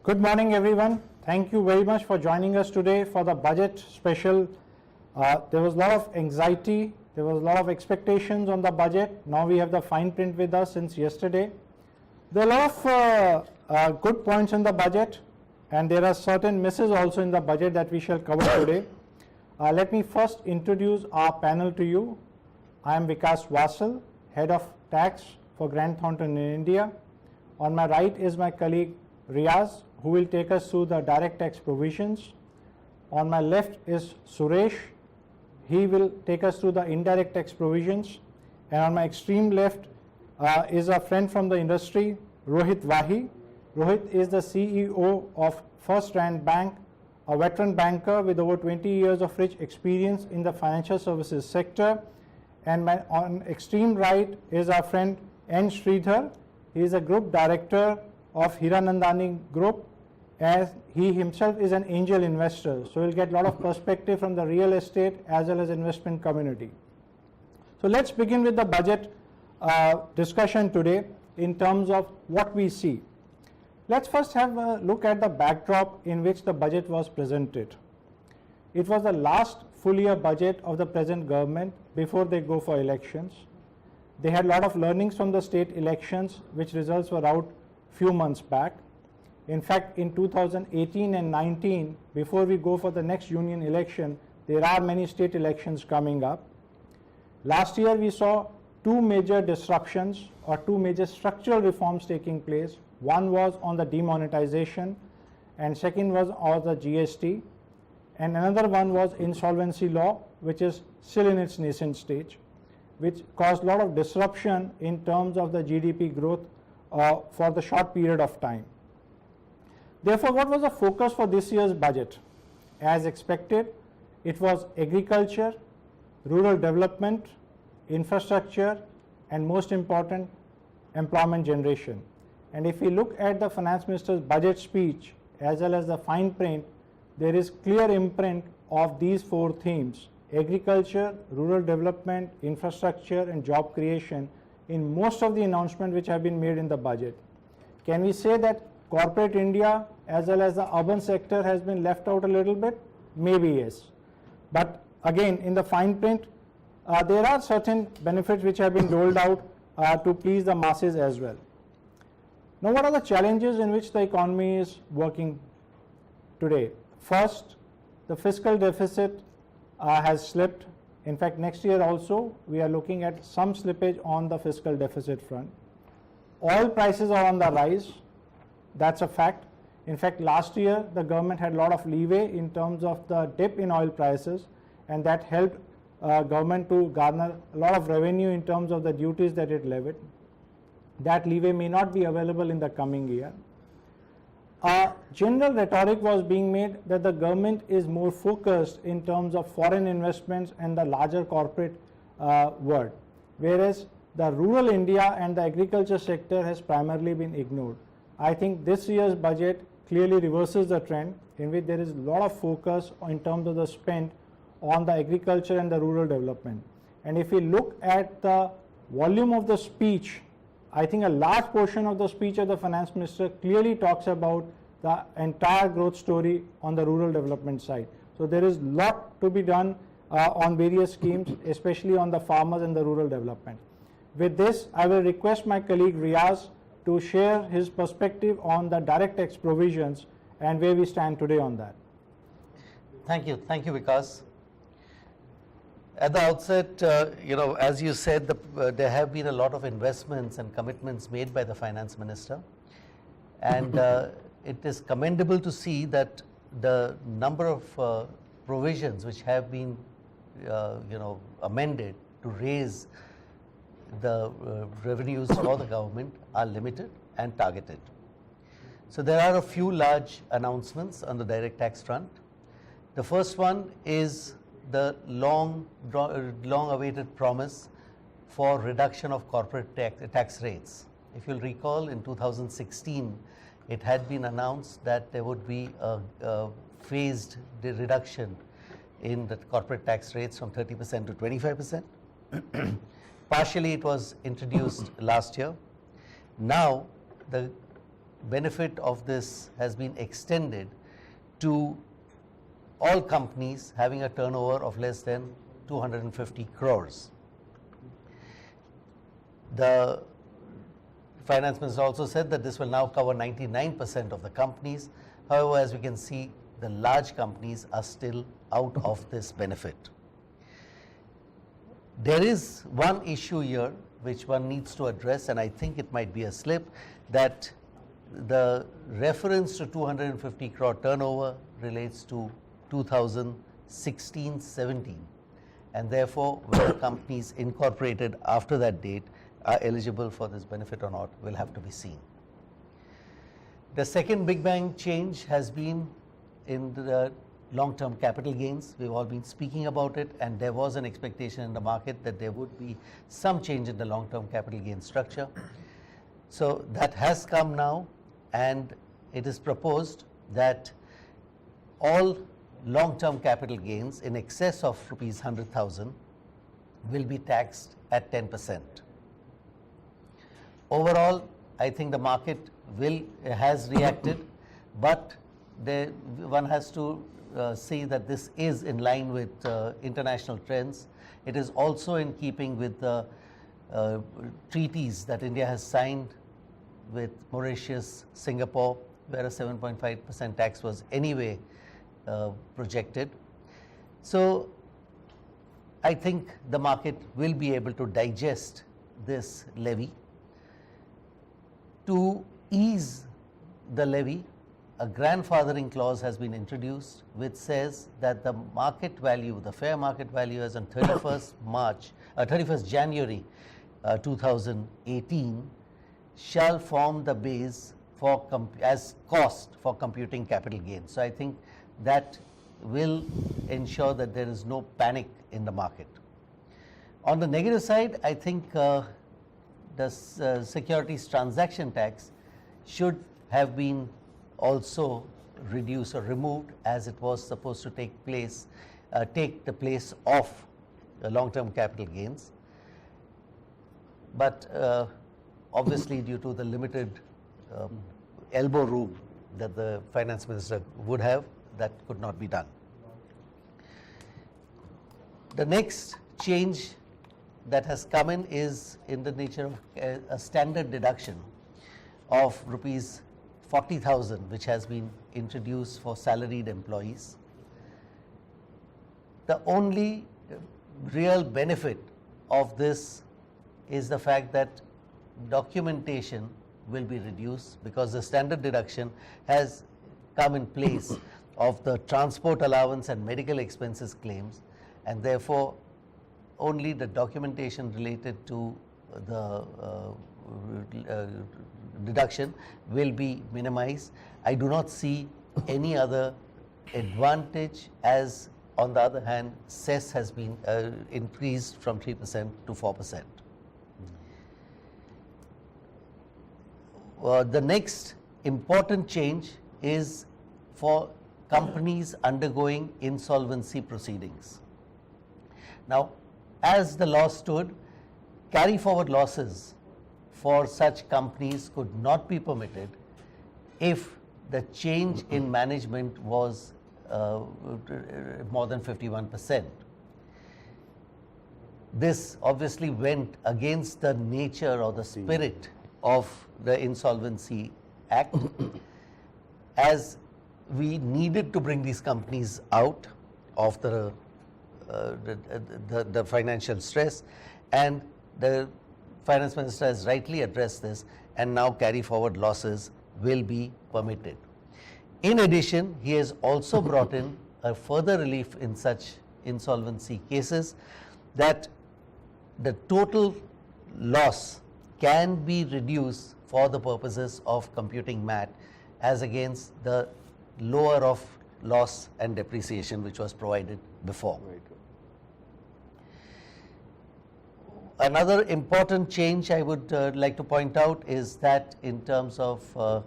Good morning, everyone. Thank you very much for joining us today for the budget special. There was a lot of anxiety, there was a lot of expectations on the budget. Now we have the fine print with us since yesterday. There are a lot of good points in the budget, and there are certain misses also in the budget that we shall cover today. Let me first introduce our panel to you. I am Vikas Vasal, Head of Tax for Grant Thornton in India. On my right is my colleague Riaz, who will take us through the direct tax provisions. On my left is Suresh. He will take us through the indirect tax provisions. And on my extreme left is a friend from the industry, Rohit Wahi. Rohit is the CEO of First Rand Bank, a veteran banker with over 20 years of rich experience in the financial services sector. And on extreme right is our friend N. Sridhar. He is a group director of Hiranandani Group, as he himself is an angel investor. So he'll get a lot of perspective from the real estate as well as investment community. So let's begin with the budget discussion today in terms of what we see. Let's first have a look at the backdrop in which the budget was presented. It was the last full year budget of the present government before they go for elections. They had a lot of learnings from the state elections, which results were out few months back. In fact, in 2018 and 19, before we go for the next union election, there are many state elections coming up. Last year we saw two major disruptions or two major structural reforms taking place. One was on the demonetization and second was on the GST, and another one was insolvency law, which is still in its nascent stage, which caused a lot of disruption in terms of the GDP growth for the short period of time. Therefore, what was the focus for this year's budget? As expected, it was agriculture, rural development, infrastructure, and most important, employment generation. And if we look at the Finance Minister's budget speech as well as the fine print, there is clear imprint of these four themes: agriculture, rural development, infrastructure, and job creation in most of the announcements which have been made in the budget. Can we say that corporate India as well as the urban sector has been left out a little bit? Maybe yes. But again, in the fine print, there are certain benefits which have been doled out to please the masses as well. Now, what are the challenges in which the economy is working today? First, the fiscal deficit has slipped. In fact, next year also, we are looking at some slippage on the fiscal deficit front. Oil prices are on the rise. That's a fact. In fact, last year, the government had a lot of leeway in terms of the dip in oil prices, and that helped government to garner a lot of revenue in terms of the duties that it levied. That leeway may not be available in the coming year. General rhetoric was being made that the government is more focused in terms of foreign investments and the larger corporate world, whereas the rural India and the agriculture sector has primarily been ignored. I think this year's budget clearly reverses the trend in which there is a lot of focus in terms of the spend on the agriculture and the rural development. And if we look at the volume of the speech, I think a large portion of the speech of the Finance Minister clearly talks about the entire growth story on the rural development side. So there is a lot to be done on various schemes, especially on the farmers and the rural development. With this, I will request my colleague Riaz to share his perspective on the direct tax provisions and where we stand today on that. Thank you, Vikas. At the outset, as you said, there have been a lot of investments and commitments made by the Finance Minister, and it is commendable to see that the number of provisions which have been, amended to raise the revenues for the government are limited and targeted. So there are a few large announcements on the direct tax front. The first one is the long awaited promise for reduction of corporate tax rates. If you'll recall, in 2016, it had been announced that there would be a phased reduction in the corporate tax rates from 30% to 25%. Partially it was introduced last year. Now the benefit of this has been extended to all companies having a turnover of less than 250 crores. The finance minister also said that this will now cover 99% of the companies. However, as we can see, the large companies are still out of this benefit. There is one issue here which one needs to address, and I think it might be a slip, that the reference to 250 crore turnover relates to 2016-17, and therefore whether companies incorporated after that date are eligible for this benefit or not will have to be seen. The second big bang change has been in the long-term capital gains. We've all been speaking about it, and there was an expectation in the market that there would be some change in the long-term capital gain structure. So that has come now, and it is proposed that all long-term capital gains in excess of rupees 100,000 will be taxed at 10%. Overall, I think the market has reacted, but one has to see that this is in line with international trends. It is also in keeping with the treaties that India has signed with Mauritius, Singapore, where a 7.5% tax was anyway projected. So I think the market will be able to digest this levy. To ease the levy, a grandfathering clause has been introduced which says that the market value, the fair market value as on 31st January 2018 shall form the base for as cost for computing capital gains. So I think that will ensure that there is no panic in the market. On the negative side, I think the securities transaction tax should have been also reduced or removed, as it was supposed to take the place of long-term capital gains. But obviously, due to the limited elbow room that the finance minister would have, that could not be done. The next change that has come in is in the nature of a standard deduction of rupees 40,000, which has been introduced for salaried employees. The only real benefit of this is the fact that documentation will be reduced, because the standard deduction has come in place of the transport allowance and medical expenses claims, and therefore only the documentation related to the deduction will be minimized. I do not see any other advantage, as on the other hand cess has been increased from 3% to 4%. The next important change is for companies undergoing insolvency proceedings. Now, as the law stood, carry forward losses for such companies could not be permitted if the change in management was more than 51%. This obviously went against the nature or the spirit of the Insolvency Act, as we needed to bring these companies out of the financial stress, and the finance minister has rightly addressed this, and now carry forward losses will be permitted. In addition, he has also brought in a further relief in such insolvency cases, that the total loss can be reduced for the purposes of computing MAT, as against the lower of loss and depreciation which was provided before. Right. Another important change I would like to point out is that in terms of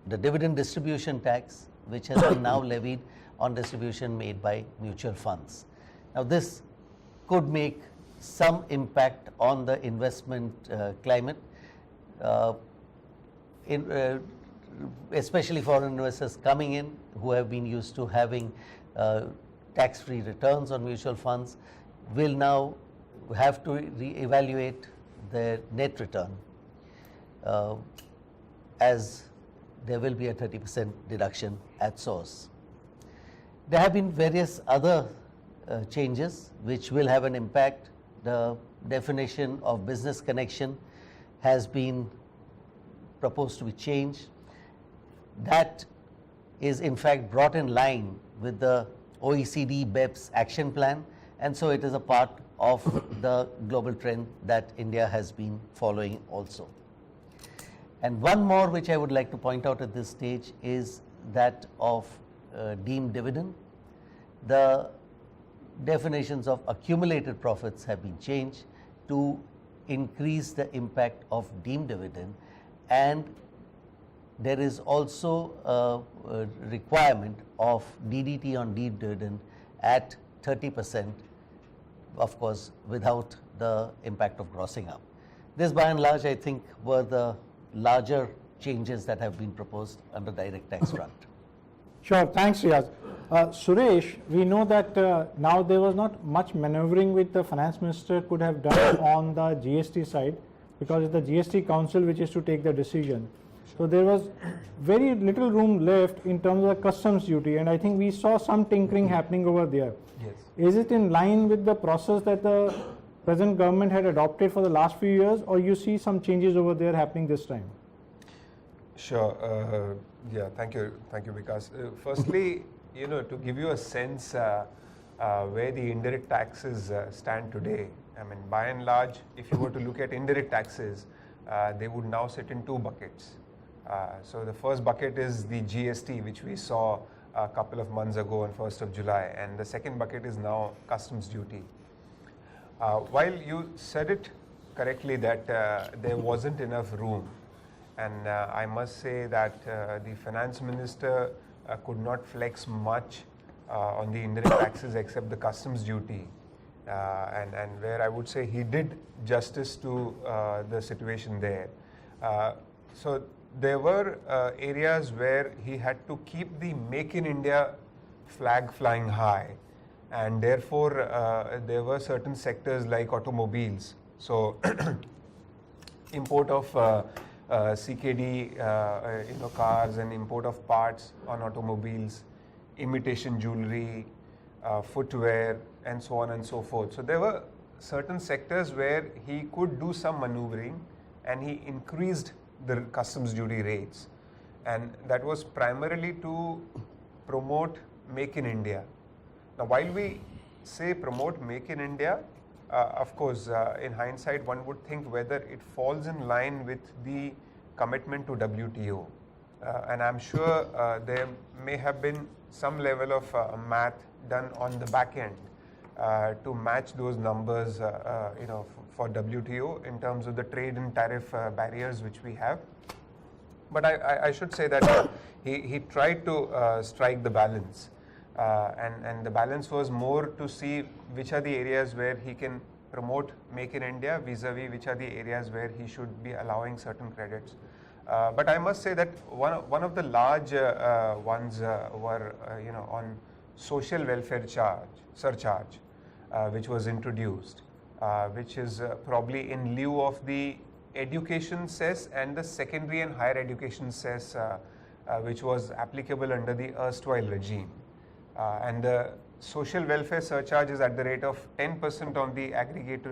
the dividend distribution tax, which has been now levied on distribution made by mutual funds. Now, this could make some impact on the investment climate. especially foreign investors coming in who have been used to having tax-free returns on mutual funds will now have to re-evaluate their net return, as there will be a 30% deduction at source. There have been various other changes which will have an impact. The definition of business connection has been proposed to be changed. That is in fact brought in line with the OECD BEPS action plan, and so it is a part of the global trend that India has been following also. And one more which I would like to point out at this stage is that of deemed dividend. The definitions of accumulated profits have been changed to increase the impact of deemed dividend, and there is also a requirement of DDT on deemed dividend at 30%, of course without the impact of grossing up. This by and large I think were the larger changes that have been proposed under direct tax front. Sure, thanks Riaz. Suresh, we know that now there was not much maneuvering which the finance minister could have done on the GST side, because it's the GST council which is to take the decision. So there was very little room left in terms of the customs duty, and I think we saw some tinkering happening over there. Yes. Is it in line with the process that the present government had adopted for the last few years, or you see some changes over there happening this time? Sure. Yeah, thank you, Vikas. Firstly, to give you a sense where the indirect taxes stand today, I mean, by and large, if you were to look at indirect taxes, they would now sit in two buckets. So the first bucket is the GST, which we saw a couple of months ago on 1st of July, and the second bucket is now customs duty. While you said it correctly that there wasn't enough room, and I must say that the finance minister could not flex much on the indirect taxes except the customs duty, and where I would say he did justice to the situation there. So there were areas where he had to keep the Make in India flag flying high, and therefore there were certain sectors like automobiles. So import of CKD, cars, and import of parts on automobiles, imitation jewelry, footwear, and so on and so forth. So there were certain sectors where he could do some maneuvering, and he increased the customs duty rates, and that was primarily to promote Make in India. Now, while we say promote Make in India, of course, in hindsight, one would think whether it falls in line with the commitment to WTO. And I'm sure there may have been some level of math done on the back end to match those numbers, for WTO in terms of the trade and tariff barriers which we have. But I should say that he tried to strike the balance. And the balance was more to see which are the areas where he can promote Make in India vis-a-vis which are the areas where he should be allowing certain credits. But I must say that one of the large ones were on social welfare surcharge, which was introduced, which is probably in lieu of the education cess and the secondary and higher education cess, which was applicable under the erstwhile regime. And the social welfare surcharge is at the rate of 10% on the aggregate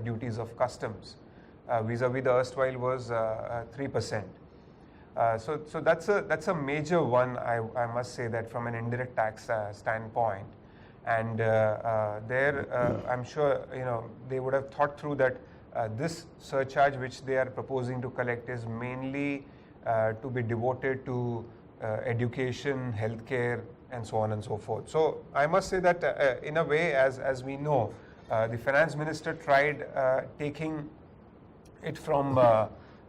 duties of customs, vis-a-vis the erstwhile was 3%. So that's a major one, I must say, that from an indirect tax standpoint. And there, I'm sure they would have thought through that this surcharge which they are proposing to collect is mainly to be devoted to education, healthcare, and so on and so forth. So I must say that in a way, as we know, the finance minister tried taking it from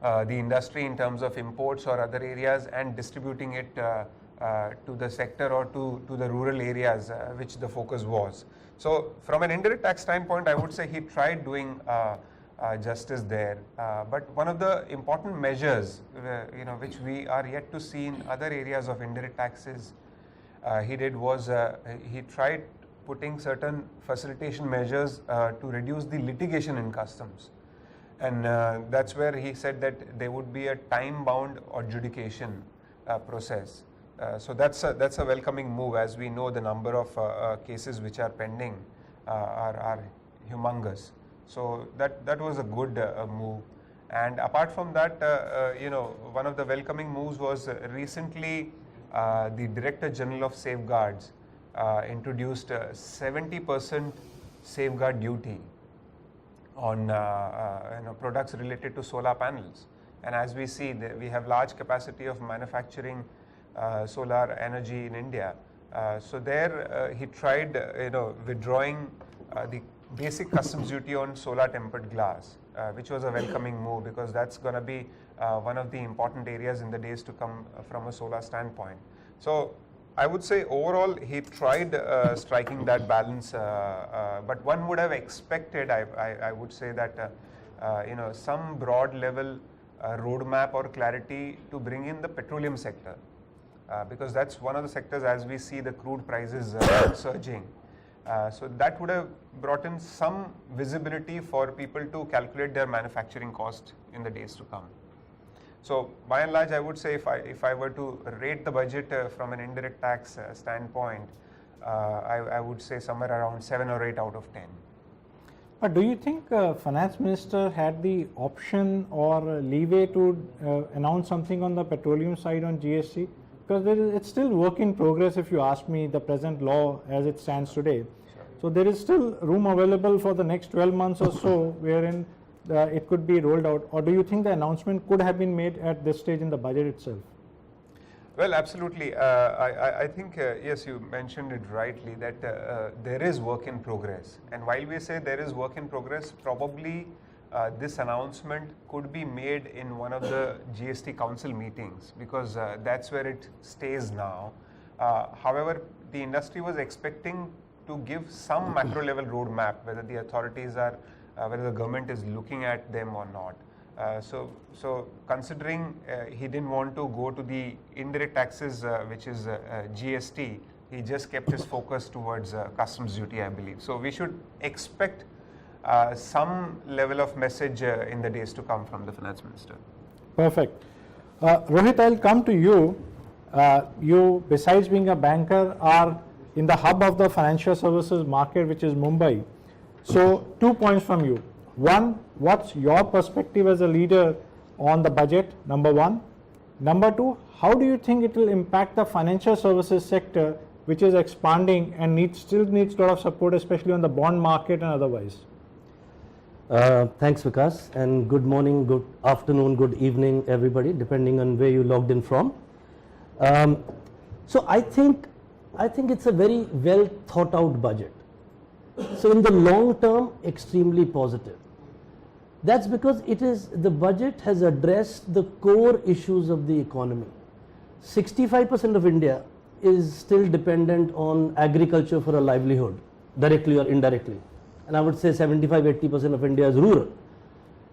the industry in terms of imports or other areas and distributing it to the sector or to the rural areas, which the focus was. So from an indirect tax standpoint, I would say he tried doing justice there. But one of the important measures, which we are yet to see in other areas of indirect taxes, he did was he tried putting certain facilitation measures to reduce the litigation in customs. And that's where he said that there would be a time-bound adjudication process. So that's a welcoming move, as we know the number of cases which are pending are humongous. So that was a good move. And apart from that, one of the welcoming moves was recently the Director General of Safeguards introduced 70% safeguard duty on products related to solar panels. And as we see, we have large capacity of manufacturing solar energy in India. So there he tried withdrawing the basic customs duty on solar tempered glass, which was a welcoming move, because that's going to be one of the important areas in the days to come from a solar standpoint. So I would say overall he tried striking that balance, but one would have expected, I would say, that some broad level roadmap or clarity to bring in the petroleum sector, because that's one of the sectors, as we see the crude prices surging. So that would have brought in some visibility for people to calculate their manufacturing cost in the days to come. So by and large, I would say if I were to rate the budget from an indirect tax standpoint, I would say somewhere around 7 or 8 out of 10. But do you think Finance Minister had the option or leeway to announce something on the petroleum side on GST? Because it's still work in progress, if you ask me, the present law as it stands today. So there is still room available for the next 12 months or so wherein it could be rolled out. Or do you think the announcement could have been made at this stage in the budget itself? Well, absolutely. I think, yes, you mentioned it rightly that there is work in progress. And while we say there is work in progress, probably this announcement could be made in one of the GST Council meetings, because that's where it stays now. However, the industry was expecting to give some macro level roadmap, whether the authorities are, whether the government is looking at them or not. So considering he didn't want to go to the indirect taxes, which is GST, he just kept his focus towards customs duty, I believe. So we should expect some level of message in the days to come from the Finance Minister. Perfect. Rohit, I'll come to you. You, besides being a banker, are in the hub of the financial services market, which is Mumbai. So 2 points from you. One, what's your perspective as a leader on the budget, number one? Number two, how do you think it will impact the financial services sector, which is expanding and still needs a lot of support, especially on the bond market and otherwise? Thanks, Vikas, and good morning, good afternoon, good evening, everybody, depending on where you logged in from. So I think it's a very well thought out budget. So in the long term, extremely positive. That's because the budget has addressed the core issues of the economy. 65% of India is still dependent on agriculture for a livelihood, directly or indirectly. And I would say 75-80% of India is rural.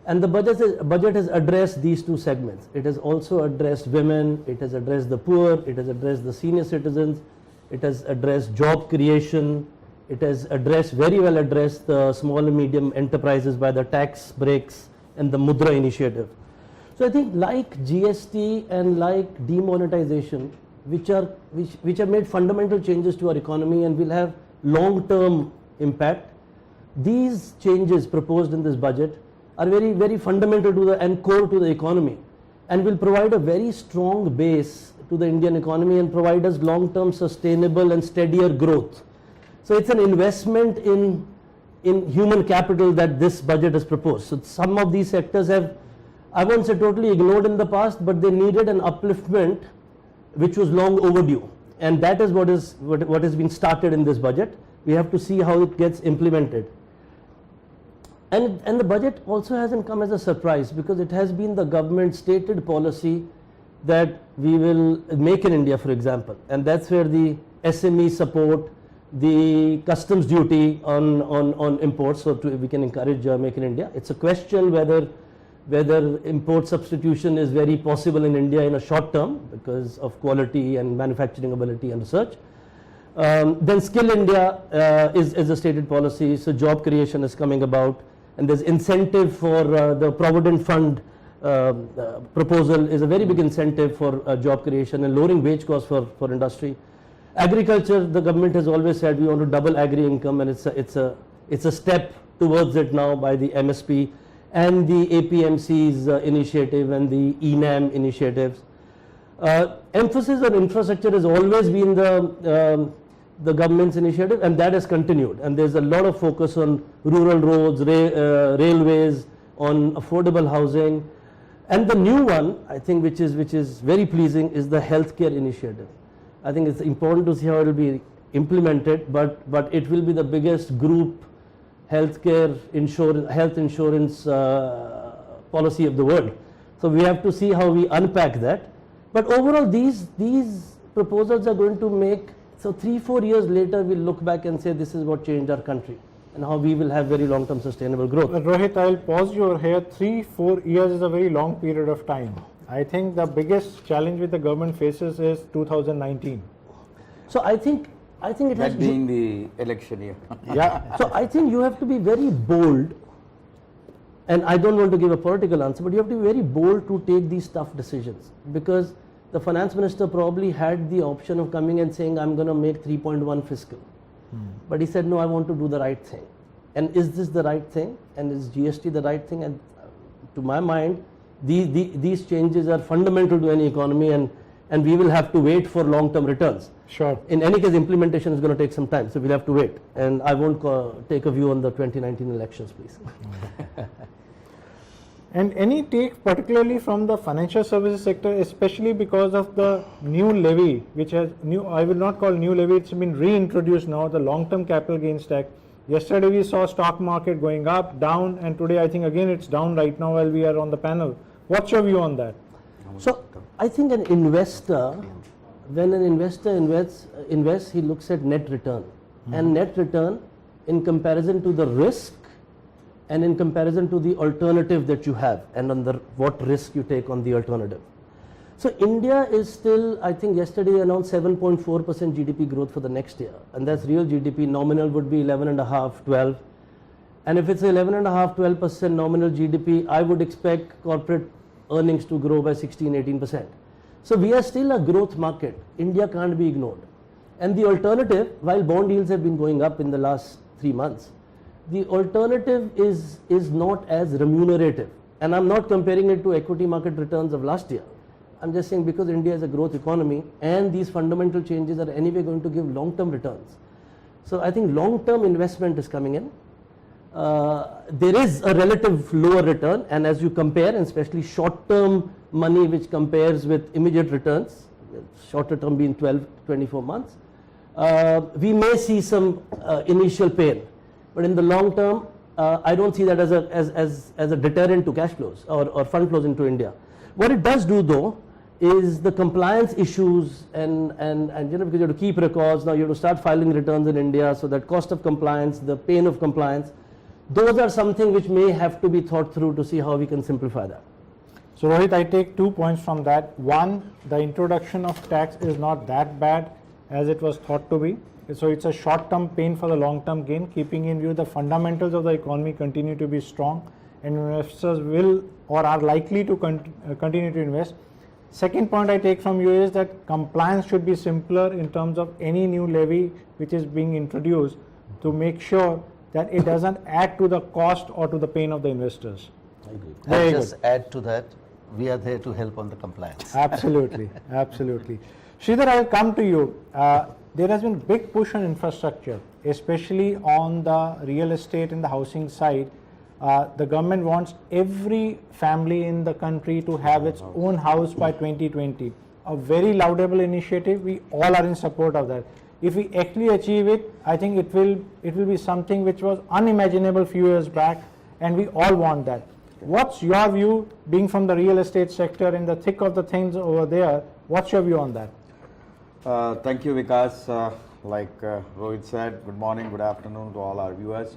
And the budget has addressed these two segments. It has also addressed women, it has addressed the poor, it has addressed the senior citizens, it has addressed job creation, it has very well addressed the small and medium enterprises by the tax breaks and the Mudra initiative. So I think like GST and like demonetization, which have made fundamental changes to our economy and will have long-term impact, these changes proposed in this budget are very, very fundamental to and core to the economy, and will provide a very strong base to the Indian economy and provide us long-term sustainable and steadier growth. So it's an investment in human capital that this budget has proposed. So some of these sectors have, I won't say totally ignored in the past, but they needed an upliftment which was long overdue, and that is what has been started in this budget. We have to see how it gets implemented. And the budget also hasn't come as a surprise, because it has been the government's stated policy that we will make in India, for example, and that's where the SME support, the customs duty on imports, so we can encourage Make in India. It's a question whether import substitution is very possible in India in a short term because of quality and manufacturing ability and research. Then Skill India is a stated policy, so job creation is coming about, and there's incentive for the Provident Fund proposal is a very big incentive for job creation and lowering wage costs for industry. Agriculture, the government has always said we want to double agri income, and it's a step towards it now by the MSP and the APMC's initiative and the ENAM initiatives. Emphasis on infrastructure has always been the government's initiative, and that has continued, and there's a lot of focus on rural roads, railways, on affordable housing. And the new one, I think, which is very pleasing, is the healthcare initiative. I think it's important to see how it will be implemented, but it will be the biggest group health insurance policy of the world. So we have to see how we unpack that. But overall, these proposals are going to make, so 3-4 years later we'll look back and say this is what changed our country and how we will have very long-term sustainable growth. Rohit, I'll pause you here. 3-4 years is a very long period of time. I think the biggest challenge with the government faces is 2019. So I think it has That being the election year. Yeah. So I think you have to be very bold, and I don't want to give a political answer, but you have to be very bold to take these tough decisions, because the finance minister probably had the option of coming and saying I'm going to make 3.1 fiscal. But he said, no, I want to do the right thing. And is this the right thing? And is GST the right thing? And to my mind, these changes are fundamental to any economy, and we will have to wait for long-term returns. Sure. In any case, implementation is going to take some time, so we'll have to wait. And I won't take a view on the 2019 elections, please. And any take particularly from the financial services sector, especially because of the new levy, which has I will not call new levy, it's been reintroduced now, the long-term capital gains tax. Yesterday we saw stock market going up, down, and today I think again it's down right now while we are on the panel. What's your view on that? So I think when an investor invests, he looks at net return, and net return in comparison to the risk and in comparison to the alternative that you have, and on what risk you take on the alternative. So India is still, I think yesterday announced 7.4% GDP growth for the next year, and that's real GDP. Nominal would be 11.5, 12. And if it's 11.5, 12% nominal GDP, I would expect corporate earnings to grow by 16, 18%. So we are still a growth market. India can't be ignored. And the alternative, while bond yields have been going up in the last 3 months, the alternative is not as remunerative. And I'm not comparing it to equity market returns of last year. I'm just saying because India is a growth economy and these fundamental changes are anyway going to give long-term returns. So I think long-term investment is coming in. There is a relative lower return, and as you compare, and especially short-term money which compares with immediate returns, shorter term being 12-24 months, we may see some initial pain. But in the long term, I don't see that as a deterrent to cash flows or fund flows into India. What it does do though is the compliance issues and you know, because you have to keep records, now you have to start filing returns in India, so that cost of compliance, the pain of compliance, those are something which may have to be thought through to see how we can simplify that. So Rohit, I take 2 points from that. One, the introduction of tax is not that bad as it was thought to be. So it's a short-term pain for the long-term gain, keeping in view the fundamentals of the economy continue to be strong, and investors will or are likely to continue to invest. Second point I take from you is that compliance should be simpler in terms of any new levy which is being introduced, to make sure that it doesn't add to the cost or to the pain of the investors. I agree. Very And good. just add to that, we are there to help on the compliance. Absolutely, absolutely. Sridhar, I'll come to you. There has been big push on infrastructure, especially on the real estate and the housing side. The government wants every family in the country to have its own house by 2020. A very laudable initiative. We all are in support of that. If we actually achieve it, I think it will be something which was unimaginable few years back, and we all want that. What's your view, being from the real estate sector in the thick of the things over there? What's your view on that? Thank you, Vikas. like Rohit said, good morning, good afternoon to all our viewers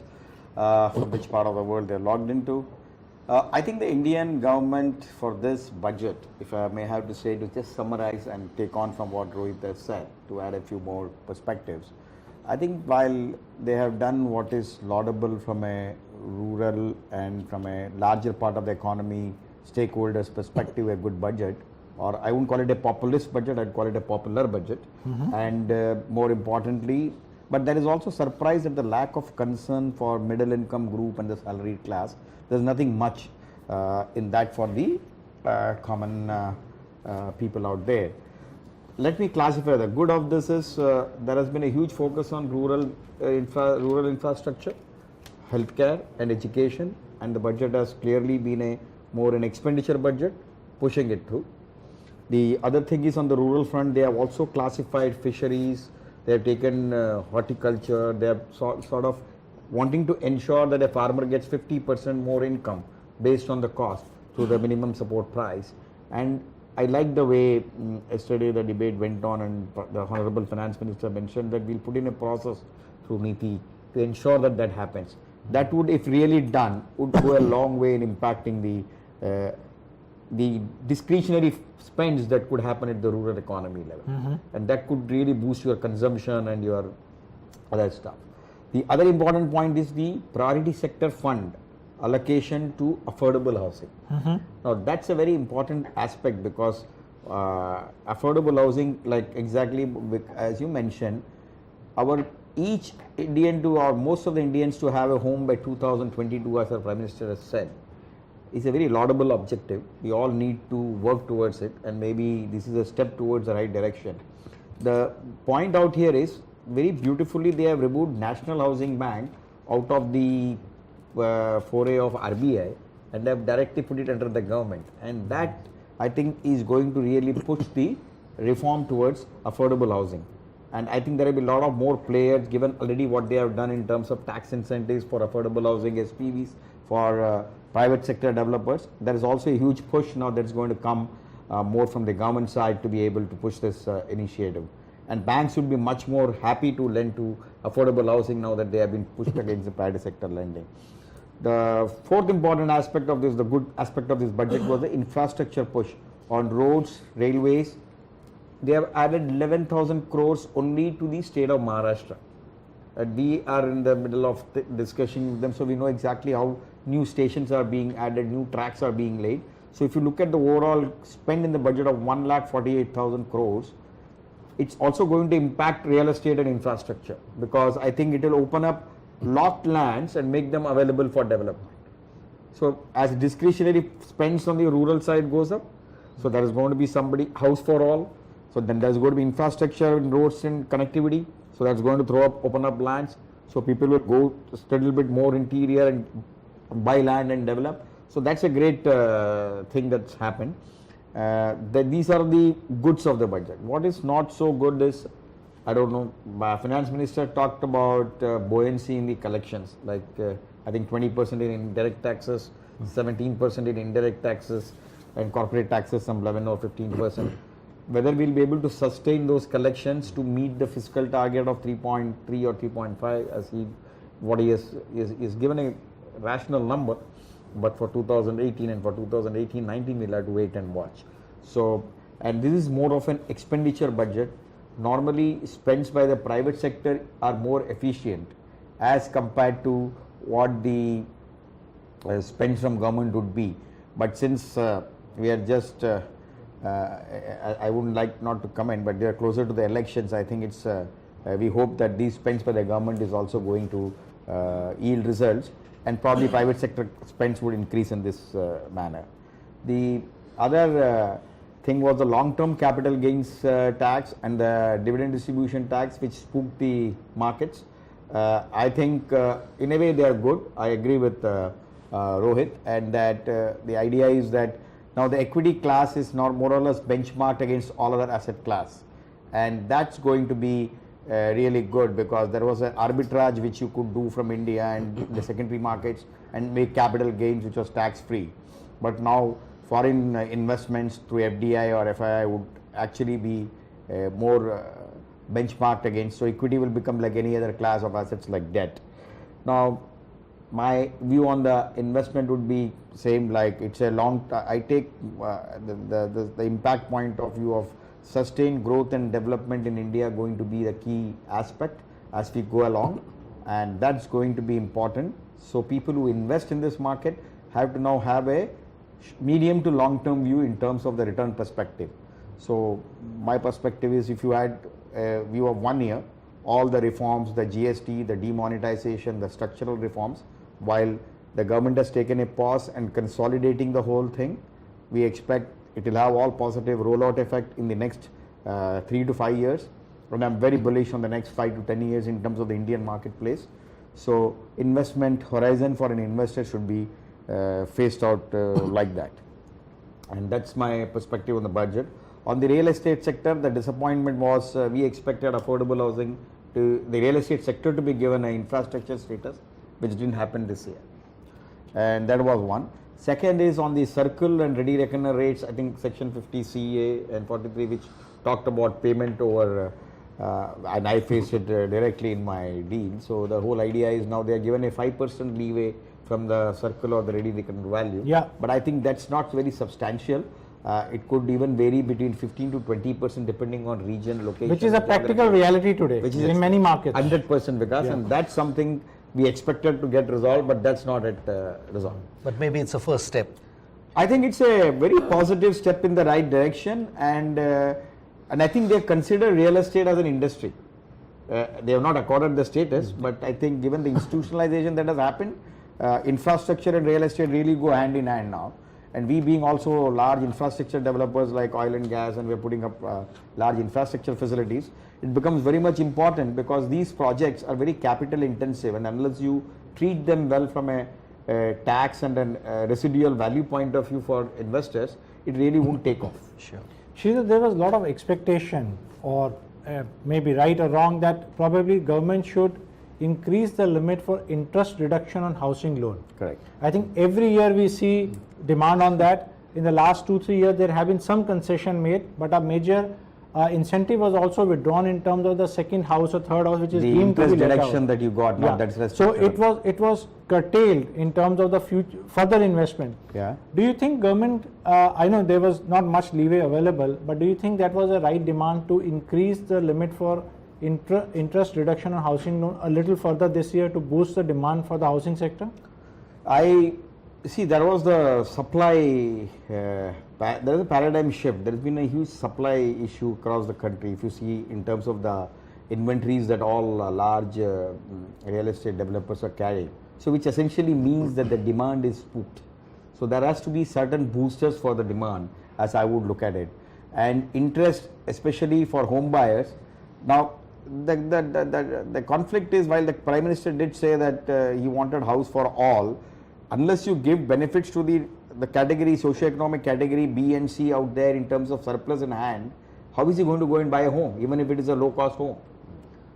from which part of the world they're logged into. I think the Indian government for this budget, if I may have to say, to just summarize and take on from what Rohit has said, to add a few more perspectives. I think while they have done what is laudable from a rural and from a larger part of the economy stakeholders perspective, a good budget, or I wouldn't call it a populist budget, I'd call it a popular budget. And more importantly, but there is also surprise at the lack of concern for middle income group and the salaried class. There's nothing much in that for the common people out there. Let me classify the good of this is there has been a huge focus on rural infrastructure, healthcare and education, and the budget has clearly been more an expenditure budget, pushing it through. The other thing is on the rural front, they have also classified fisheries, they have taken horticulture, they have sort of wanting to ensure that a farmer gets 50% more income based on the cost through the minimum support price. And I like the way yesterday the debate went on, and the Honorable Finance Minister mentioned that we'll put in a process through NITI to ensure that that happens. That would, if really done, would go a long way in impacting the discretionary spends that could happen at the rural economy level. And that could really boost your consumption and your other stuff. The other important point is the priority sector fund allocation to affordable housing. Now that's a very important aspect because affordable housing, like exactly as you mentioned, each Indian or most of the Indians to have a home by 2022, as our Prime Minister has said, is a very laudable objective. We all need to work towards it, and maybe this is a step towards the right direction. The point out here is, very beautifully they have removed National Housing Bank out of the foray of RBI and have directly put it under the government, and that I think is going to really push the reform towards affordable housing. And I think there will be a lot of more players, given already what they have done in terms of tax incentives for affordable housing, SPVs for private sector developers. There is also a huge push now that's going to come more from the government side to be able to push this initiative. And banks would be much more happy to lend to affordable housing now that they have been pushed against the private sector lending. The fourth important aspect of this, the good aspect of this budget, was the infrastructure push on roads, railways. They have added 11,000 crores only to the state of Maharashtra. And we are in the middle of discussion with them, so we know exactly how new stations are being added, new tracks are being laid. So if you look at the overall spend in the budget of 1,48,000 crores, it's also going to impact real estate and infrastructure, because I think it will open up locked lands and make them available for development. So as discretionary spends on the rural side goes up, so there is going to be somebody house for all. So then there's going to be infrastructure and roads and connectivity. So that's going to open up lands. So people will go just a little bit more interior and buy land and develop. So that's a great thing that's happened. These are the goods of the budget. What is not so good is, I don't know, Finance Minister talked about buoyancy in the collections, like I think 20% in direct taxes, 17% in indirect taxes, and corporate taxes some 11 or 15%. Whether we'll be able to sustain those collections to meet the fiscal target of 3.3 or 3.5, as he has given a rational number, but for 2018 and for 2018-19 we'll have to wait and watch. So, and this is more of an expenditure budget. Normally spends by the private sector are more efficient as compared to what the spends from government would be. But since we are just I wouldn't like not to comment, but they are closer to the elections. I think it's we hope that these spends by the government is also going to yield results, and probably private sector spends would increase in this manner. The other thing was the long-term capital gains tax and the dividend distribution tax, which spooked the markets. I think in a way they are good. I agree with Rohit, and that the idea is that now the equity class is now more or less benchmarked against all other asset class, and that's going to be really good, because there was an arbitrage which you could do from India and the secondary markets and make capital gains which was tax free. But now foreign investments through FDI or FII would actually be more benchmarked against. So equity will become like any other class of assets like debt. Now, my view on the investment would be same, like it's a long, I take the impact point of view of sustained growth and development in India going to be the key aspect as we go along, and that's going to be important. So people who invest in this market have to now have a medium to long term view in terms of the return perspective. So my perspective is, if you had a view of 1 year, all the reforms, the GST, the demonetization, the structural reforms, while the government has taken a pause and consolidating the whole thing, we expect it will have all positive rollout effect in the next 3 to 5 years. And I'm very bullish on the next 5 to 10 years in terms of the Indian marketplace. So investment horizon for an investor should be phased out like that. And that's my perspective on the budget. On the real estate sector, the disappointment was we expected affordable housing to the real estate sector to be given an infrastructure status, which didn't happen this year. And that was one. Second is on the circle and ready reckoner rates. I think section 50 CA and 43, which talked about payment over, and I faced it directly in my deal. So the whole idea is now they are given a 5% leeway from the circle or the ready reckoner value. Yeah. But I think that's not very substantial. It could even vary between 15 to 20% depending on region, location. Which is a practical reality today Which is in many markets. 100% Vikas, and that's something we expected to get resolved, but that's not yet resolved. But maybe it's a first step. I think it's a very positive step in the right direction, and I think they consider real estate as an industry. They have not accorded the status, but I think given the institutionalization that has happened, infrastructure and real estate really go hand in hand now. And we being also large infrastructure developers like oil and gas, and we're putting up large infrastructure facilities, it becomes very much important because these projects are very capital intensive, and unless you treat them well from a tax and a residual value point of view for investors, it really won't take off. Sure. Sridhar, there was a lot of expectation, or maybe right or wrong, that probably government should increase the limit for interest reduction on housing loan. Correct. I think every year we see demand on that. In the last 2-3 years there have been some concession made, but a major incentive was also withdrawn in terms of the second house or third house, which is The deemed to be interest let deduction out. that you got, Yeah. not that's So restricted. it was curtailed in terms of the future further investment. Yeah. Do you think government, I know there was not much leeway available, but do you think that was a right demand to increase the limit for interest reduction on housing loan a little further this year to boost the demand for the housing sector? I see there was the supply, there is a paradigm shift. There has been a huge supply issue across the country. If you see in terms of the inventories that all large real estate developers are carrying. So which essentially means that the demand is spooked. So there has to be certain boosters for the demand, as I would look at it. And interest, especially for home buyers. Now, the conflict is, while the Prime Minister did say that he wanted house for all, unless you give benefits to the category, socio-economic category B and C out there in terms of surplus in hand, how is he going to go and buy a home, even if it is a low-cost home?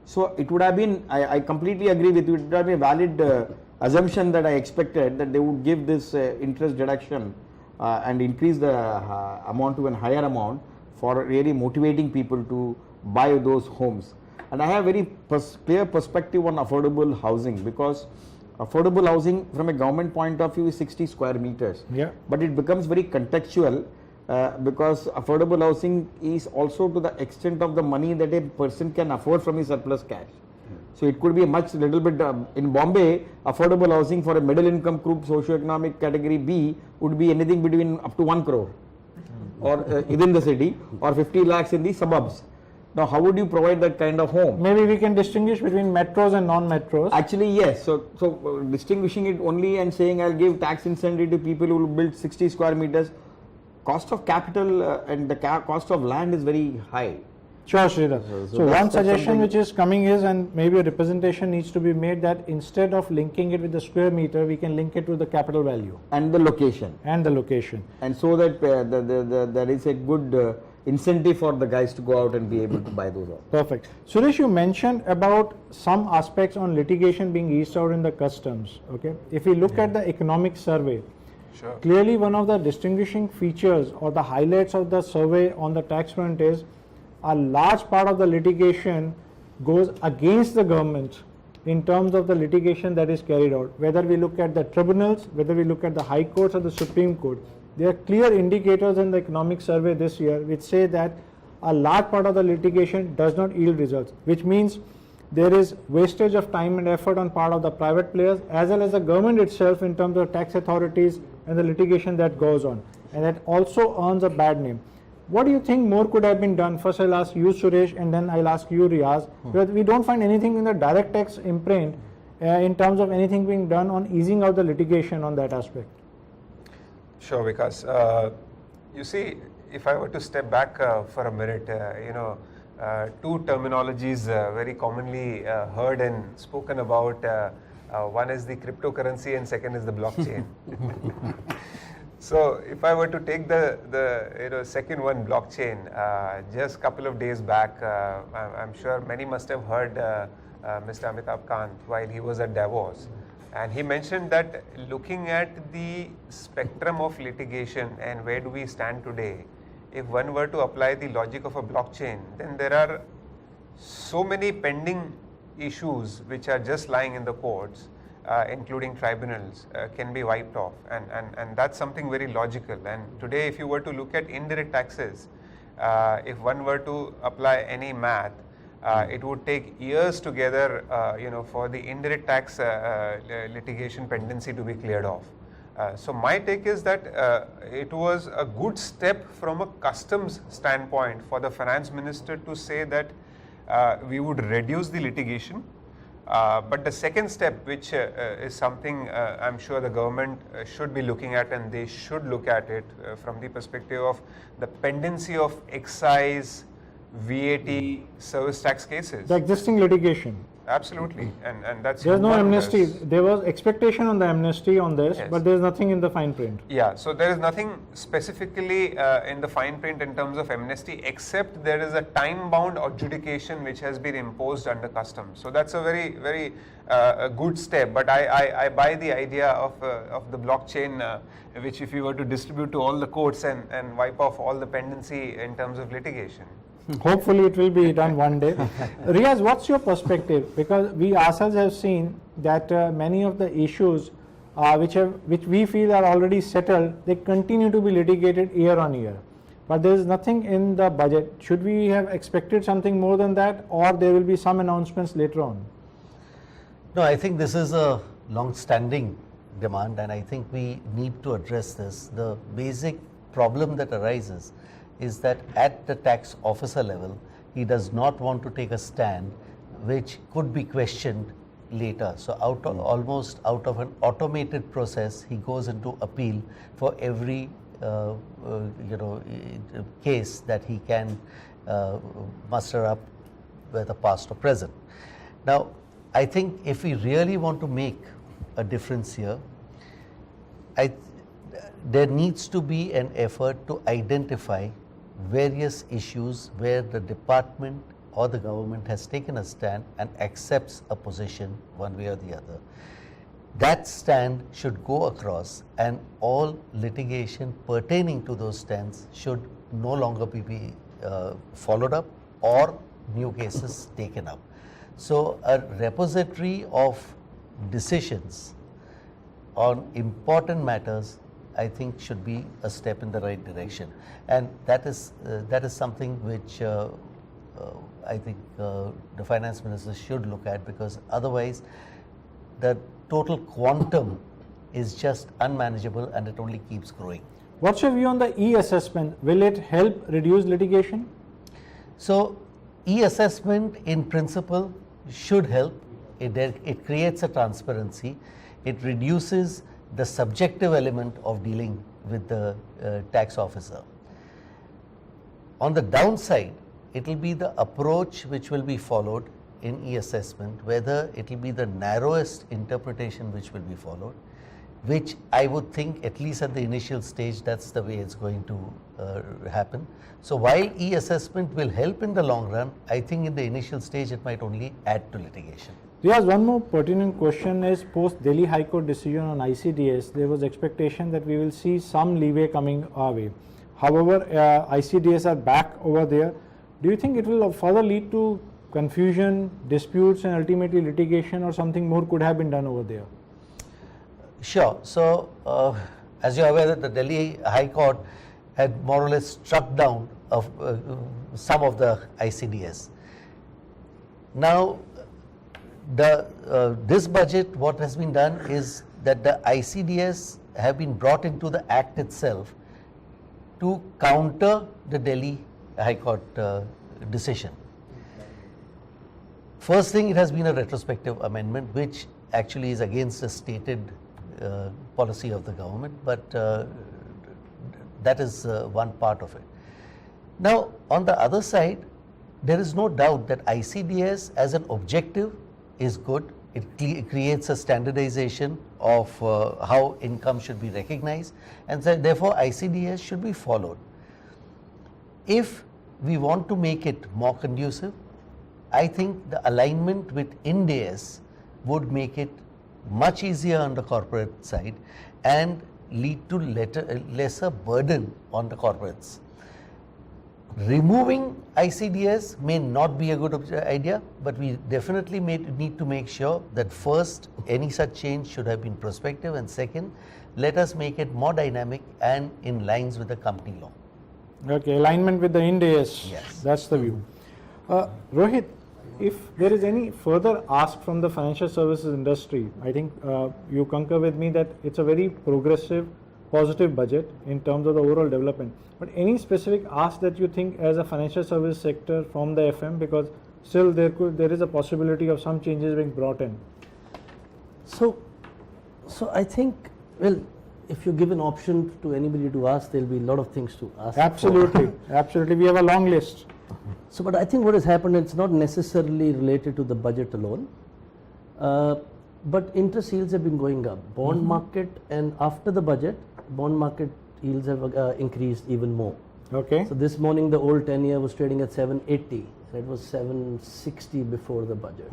So it would have been, I completely agree with you, it would have been a valid assumption that I expected that they would give this interest deduction and increase the amount to a higher amount for really motivating people to buy those homes. And I have very clear perspective on affordable housing, because affordable housing from a government point of view is 60 square meters. Yeah. But it becomes very contextual because affordable housing is also to the extent of the money that a person can afford from his surplus cash. So it could be a much little bit, in Bombay, affordable housing for a middle income group, socio-economic category B would be anything between up to 1 crore or within the city, or 50 lakhs in the suburbs. Now, how would you provide that kind of home? Maybe we can distinguish between metros and non-metros. Actually, yes. So distinguishing it only and saying I'll give tax incentive to people who will build 60 square meters, cost of capital and the cost of land is very high. Sure, Sridhar. So that's one suggestion something which is coming is, and maybe a representation needs to be made, that instead of linking it with the square meter, we can link it to the capital value And the location. and the location. And so that there is a good incentive for the guys to go out and be able to buy those out. Perfect. Suresh, you mentioned about some aspects on litigation being eased out in the customs. Okay. If we look at the economic survey, Sure. clearly one of the distinguishing features or the highlights of the survey on the tax front is a large part of the litigation goes against the government in terms of the litigation that is carried out. Whether we look at the tribunals, whether we look at the high courts or the Supreme Court, there are clear indicators in the economic survey this year which say that a large part of the litigation does not yield results, which means there is wastage of time and effort on part of the private players as well as the government itself in terms of tax authorities and the litigation that goes on, and that also earns a bad name. What do you think more could have been done? First I'll ask you, Suresh, and then I'll ask you, Riaz, because we don't find anything in the direct tax imprint in terms of anything being done on easing out the litigation on that aspect. Sure, Vikas. You see, if I were to step back for a minute, two terminologies very commonly heard and spoken about. One is the cryptocurrency and second is the blockchain. So if I were to take the second one, blockchain, just a couple of days back, I'm sure many must have heard Mr. Amitabh Kant while he was at Davos. And he mentioned that looking at the spectrum of litigation and where do we stand today, if one were to apply the logic of a blockchain, then there are so many pending issues which are just lying in the courts, including tribunals, can be wiped off. And that's something very logical. And today, if you were to look at indirect taxes, if one were to apply any math, it would take years together, for the indirect tax litigation pendency to be cleared off. So my take is that it was a good step from a customs standpoint for the finance minister to say that we would reduce the litigation. But the second step, which is something I'm sure the government should be looking at, and they should look at it from the perspective of the pendency of excise, VAT, service tax cases. The existing litigation. Absolutely, and that's There's no humongous. amnesty. There was expectation on the amnesty on this, Yes. but there's nothing in the fine print. Yeah, so there is nothing specifically in the fine print in terms of amnesty, except there is a time-bound adjudication which has been imposed under customs. So that's a very, very a good step. But I buy the idea of the blockchain, which if you were to distribute to all the courts and wipe off all the pendency in terms of litigation. Hopefully it will be done one day. Riaz, what's your perspective? Because we ourselves have seen that many of the issues which we feel are already settled, they continue to be litigated year on year. But there is nothing in the budget. Should we have expected something more than that, or there will be some announcements later on? No, I think this is a long-standing demand, and I think we need to address this. The basic problem that arises is that at the tax officer level, he does not want to take a stand which could be questioned later. So almost out of an automated process, he goes into appeal for every case that he can muster up, whether past or present. Now, I think if we really want to make a difference here, there needs to be an effort to identify various issues where the department or the government has taken a stand and accepts a position one way or the other. That stand should go across, and all litigation pertaining to those stands should no longer be followed up or new cases taken up. So a repository of decisions on important matters, I think, should be a step in the right direction, and that is something which I think the finance minister should look at, because otherwise the total quantum is just unmanageable and it only keeps growing. What's your view on the e-assessment? Will it help reduce litigation? So e-assessment in principle should help. It creates a transparency. It reduces the subjective element of dealing with the tax officer. On the downside, it will be the approach which will be followed in e-assessment, whether it will be the narrowest interpretation which will be followed, which I would think, at least at the initial stage, that's the way it's going to happen. So while e-assessment will help in the long run, I think in the initial stage it might only add to litigation. Yes, one more pertinent question is post Delhi High Court decision on ICDS, there was expectation that we will see some leeway coming our way. However, ICDS are back over there. Do you think it will further lead to confusion, disputes, and ultimately litigation, or something more could have been done over there? Sure. So, as you are aware that the Delhi High Court had more or less struck down of some of the ICDS. Now, this budget, what has been done is that the ICDS have been brought into the Act itself to counter the Delhi High Court decision. First thing, it has been a retrospective amendment, which actually is against the stated policy of the government, but that is one part of it. Now, on the other side, there is no doubt that ICDS as an objective is good. It creates a standardization of how income should be recognized, and so therefore ICDS should be followed. If we want to make it more conducive, I think the alignment with Ind AS would make it much easier on the corporate side and lead to lesser burden on the corporates. Removing ICDS may not be a good idea, but we definitely need to make sure that first, any such change should have been prospective, and second, let us make it more dynamic and in lines with the company law. Okay, alignment with the Ind AS. Yes. That's the view. Rohit, if there is any further ask from the financial services industry, I think you concur with me that it's a very progressive, positive budget in terms of the overall development. But any specific ask that you think as a financial service sector from the FM, because still there is a possibility of some changes being brought in. So I think, well, if you give an option to anybody to ask, there'll be a lot of things to ask. Absolutely, absolutely. We have a long list. So, but I think what has happened, it's not necessarily related to the budget alone, but interest yields have been going up. Bond market, and after the budget, bond market yields have increased even more. Okay. So this morning the old 10-year was trading at 780, and it was 760 before the budget.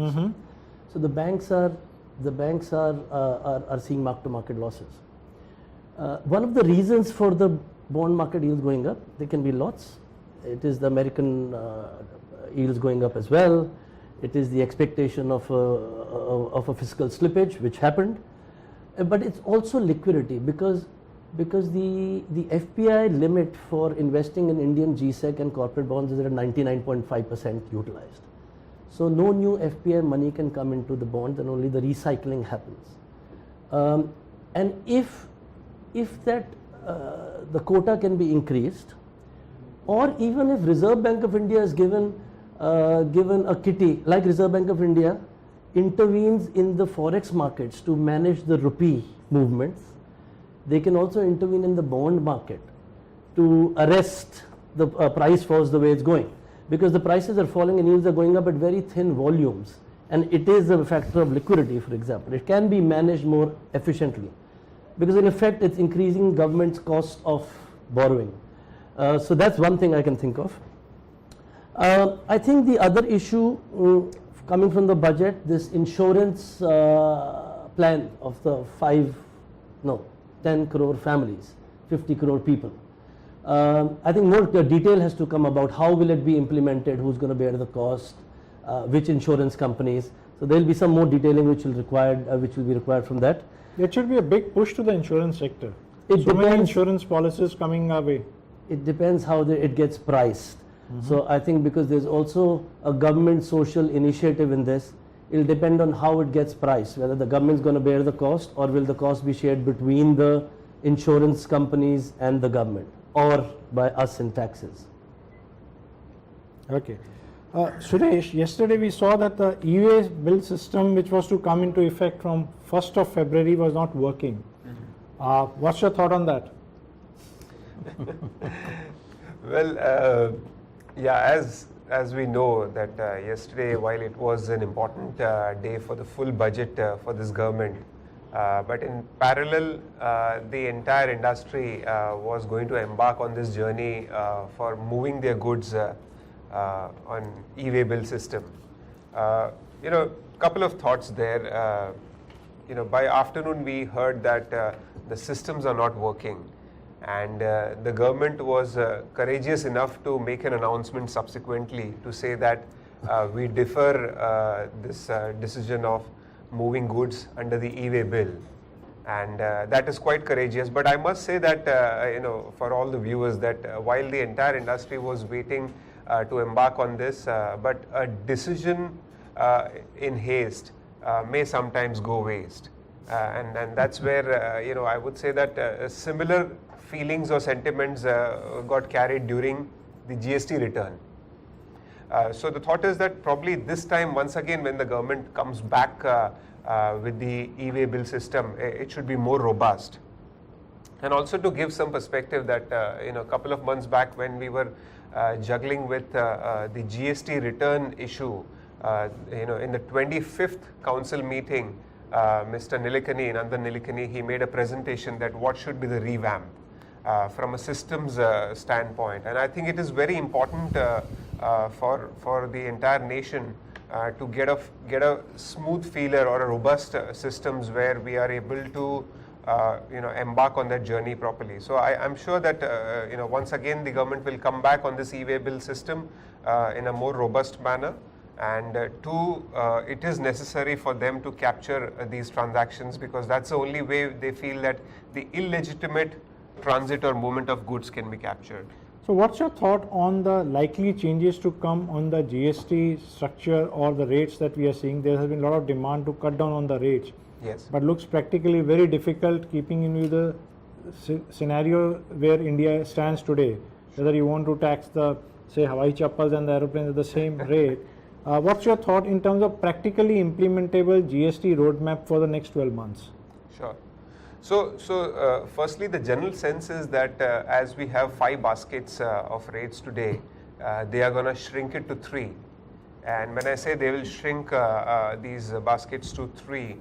So the banks are seeing mark-to-market losses. One of the reasons for the bond market yields going up, there can be lots. It is the American yields going up as well. It is the expectation of a fiscal slippage, which happened. But it's also liquidity, because the FPI limit for investing in Indian GSEC and corporate bonds is at 99.5% utilized. So no new FPI money can come into the bonds, and only the recycling happens. And if that the quota can be increased, or even if Reserve Bank of India is given a kitty, like Reserve Bank of India intervenes in the forex markets to manage the rupee movements, they can also intervene in the bond market to arrest the price falls the way it's going, because the prices are falling and yields are going up at very thin volumes, and it is a factor of liquidity. For example, it can be managed more efficiently, because in effect it's increasing government's cost of borrowing. So that's one thing I can think of. I think the other issue coming from the budget, this insurance plan of the 10 crore families, 50 crore people. I think more detail has to come about how will it be implemented, who's going to bear the cost, which insurance companies. So there will be some more detailing which will be required from that. There should be a big push to the insurance sector. It so many depends. insurance policies coming our way. It depends how it gets priced. So I think because there's also a government social initiative in this, it'll depend on how it gets priced, whether the government's going to bear the cost, or will the cost be shared between the insurance companies and the government, or by us in taxes. Okay. Suresh, yesterday we saw that the e-way bill system, which was to come into effect from 1st of February, was not working. What's your thought on that? Well, yeah, as we know that yesterday, while it was an important day for the full budget for this government, but in parallel, the entire industry was going to embark on this journey for moving their goods on e-way bill system. Couple of thoughts there. By afternoon we heard that the systems are not working, And the government was courageous enough to make an announcement subsequently to say that we defer this decision of moving goods under the e-way bill. And that is quite courageous. But I must say that, for all the viewers, that while the entire industry was waiting to embark on this, but a decision in haste may sometimes go waste. And that's where, I would say that similar feelings or sentiments got carried during the GST return. So the thought is that probably this time, once again, when the government comes back with the e-way bill system, it should be more robust. And also to give some perspective that, a couple of months back when we were juggling with the GST return issue, in the 25th council meeting, Mr. Nandan Nilekani, he made a presentation that what should be the revamp from a systems standpoint. And I think it is very important for the entire nation to get a smooth feeler or a robust systems where we are able to embark on that journey properly. So I'm sure that once again the government will come back on this e-way bill system in a more robust manner. And it is necessary for them to capture these transactions, because that's the only way they feel that the illegitimate transit or movement of goods can be captured. So what's your thought on the likely changes to come on the GST structure or the rates that we are seeing? There has been a lot of demand to cut down on the rates. Yes. But looks practically very difficult keeping in view the scenario where India stands today. Whether you want to tax the, say, Hawaii chappals and the aeroplanes at the same rate. What's your thought in terms of practically implementable GST roadmap for the next 12 months? Sure. So firstly, the general sense is that as we have 5 baskets of rates today, they are going to shrink it to 3. And when I say they will shrink these baskets to 3,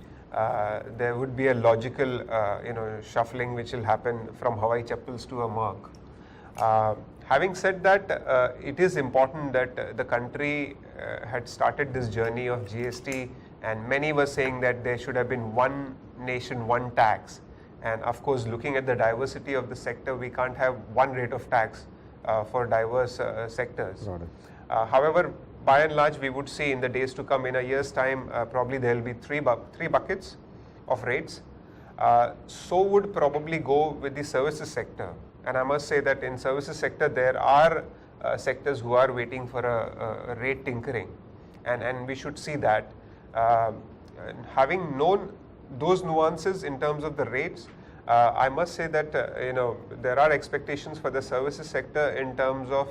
there would be a logical, shuffling which will happen from Hawaii chappals to a mug. Having said that, it is important that the country had started this journey of GST, and many were saying that there should have been one nation, one tax. And of course, looking at the diversity of the sector, we can't have one rate of tax for diverse sectors. However, by and large, we would see in the days to come, in a year's time, probably there will be three buckets of rates. So would probably go with the services sector. And I must say that in services sector, there are sectors who are waiting for a rate tinkering. And we should see that. Having known those nuances in terms of the rates, I must say that there are expectations for the services sector in terms of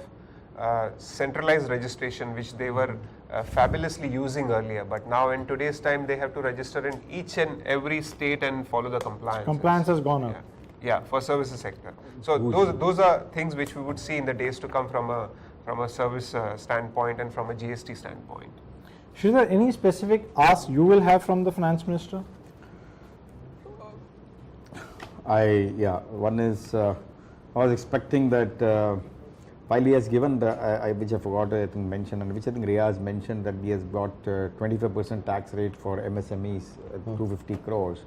centralized registration, which they were fabulously using earlier. But now in today's time, they have to register in each and every state and follow the compliance. Compliance has gone up. Yeah, for services sector. So those are things which we would see in the days to come from a service standpoint and from a GST standpoint. Sridhar, any specific ask you will have from the finance minister? One is I was expecting that while he has given the which I forgot I think mention, and which I think Riaz mentioned, that he has got 25% tax rate for MSMEs, 250 crores.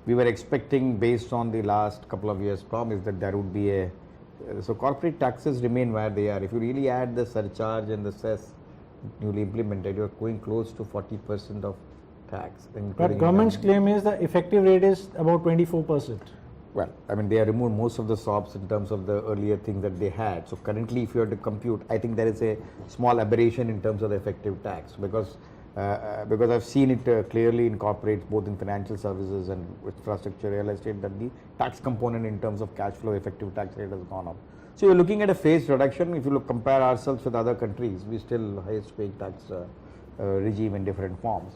We were expecting, based on the last couple of years' promise, that there would be so corporate taxes remain where they are. If you really add the surcharge and the cess newly implemented, you are going close to 40% of tax. But government's claim is the effective rate is about 24%. Well, I mean, they have removed most of the SOPs in terms of the earlier things that they had. So currently, if you have to compute, I think there is a small aberration in terms of the effective tax, because I've seen it clearly in corporates, both in financial services and infrastructure, real estate, that the tax component in terms of cash flow effective tax rate has gone up. So you're looking at a phased reduction. If you compare ourselves with other countries, we still highest paying tax regime in different forms.